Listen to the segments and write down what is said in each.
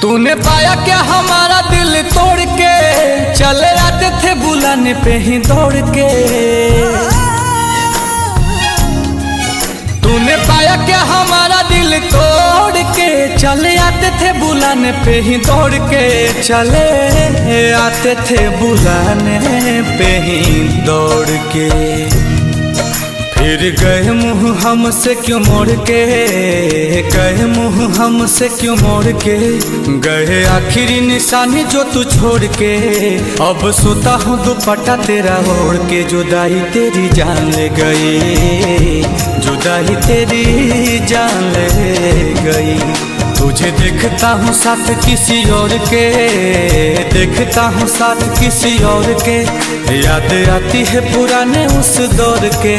तूने पाया क्या हमारा दिल तोड़ के, चले आते थे बुलाने पे ही दौड़ के। तूने पाया क्या हमारा दिल तोड़ के, चले आते थे बुलाने पे ही दौड़ के। चले आते थे बुलाने पे ही दौड़ के। फिर गए मुँह हमसे क्यों मोड़ के, गए मुँह हमसे क्यों मोड़ के। गए आखिरी निशानी जो तू छोड़ के। अब सोता हूँ दुपट्टा तेरा ओढ़ के। जुदाई तेरी जान ले गई, जुदाई तेरी जान ले गई। तुझे देखता हूँ साथ किसी और के, देखता हूँ साथ किसी और के। याद आती है पुराने उस दौर के।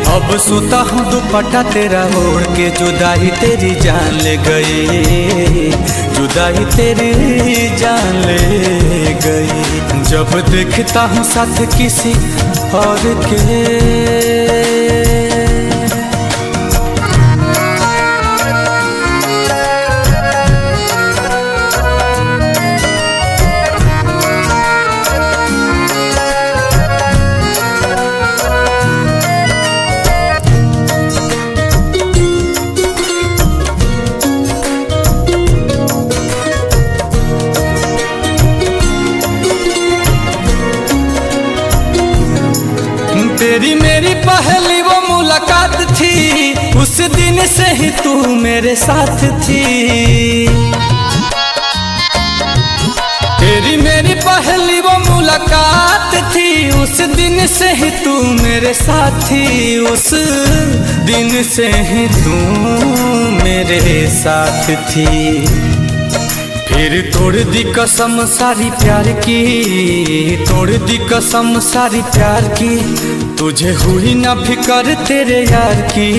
अब सोता हूँ दुपट्टा तेरा ओढ़ के। जुदाई तेरी जान ले गई, जुदाई तेरी जान ले गई। जब देखता हूँ साथ किसी और के। तेरी मेरी पहली वो मुलाकात थी, उस दिन से ही तू मेरे साथ थी। तेरी मेरी पहली वो मुलाकात थी, उस दिन से ही तू मेरे साथ थी। उस दिन से ही तू मेरे साथ थी। फिर तोड़ दी कसम सारी प्यार की, तोड़ दी कसम सारी प्यार की। तुझे हुई ना फिकर तेरे यार की।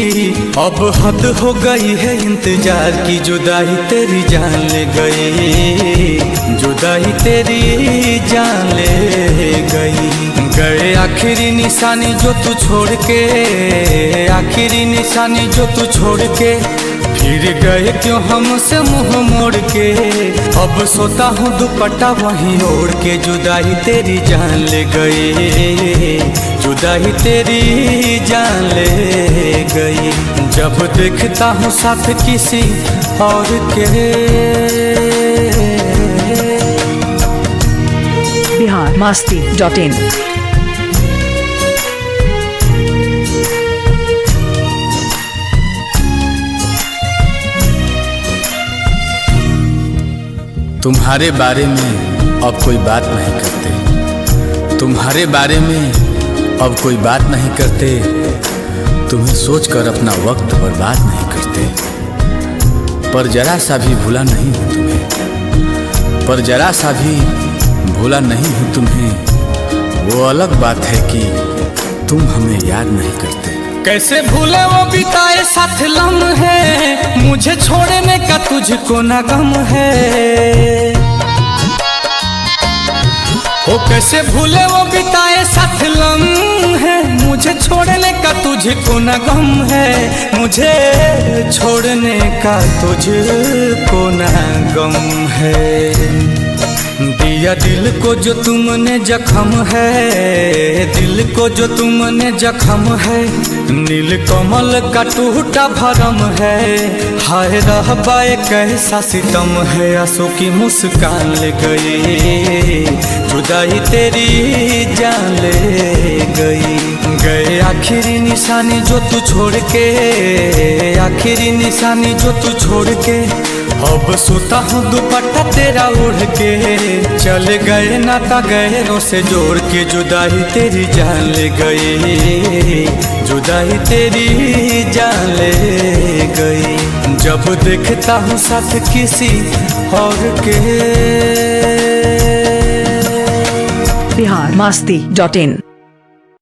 अब हद हो गई है इंतजार की। जुदाई तेरी जान ले गई, जुदाई तेरी जान ले गई। गए आखिरी निशानी जो तू छोड़ के, आखिरी निशानी जो तू छोड़ के। फिर गए क्यों हमसे मुंह मोड़ के। अब सोता हूँ दुपट्टा वहीं ओढ़ के। जुदाई तेरी जान ले गई, जुदाई तेरी जान ले गई। जब देखता हूँ साथ किसी और के। biharmasti.in तुम्हारे बारे में अब कोई बात नहीं करते, तुम्हारे बारे में अब कोई बात नहीं करते। तुम्हें सोचकर अपना वक्त बर्बाद नहीं करते। पर जरा सा भी भूला नहीं हूँ तुम्हें, पर जरा सा भी भूला नहीं हूँ तुम्हें। वो अलग बात है कि तुम हमें याद नहीं करते। कैसे भूले वो बिताए साथ लम्हे, मुझे छोड़ने का तुझको ना गम है। ओ कैसे भूले वो बिताए साथ लम्हे, मुझे छोड़ने का तुझको ना गम है। मुझे छोड़ने का तुझको ना गम है। दिया दिल को जो तुमने जख्म है, दिल को जो तुमने जख्म है। नील कमल का टूटा भरम है। हाय रहबाए कैसा सितम है। आंसू की मुस्कान ले गई, जुदाई तेरी जान ले गई। गए आखिरी निशानी जो तू छोड़ के, आखिरी निशानी जो तू छोड़ के। अब सोता हूँ दुपट्टा तेरा ओढ़ के। चले गए नाता गहरों से जोड़ के। जुदाई तेरी जान ले गई, जुदाई तेरी जान ले गई। जब देखता हूँ साथ किसी और के। biharmasti.in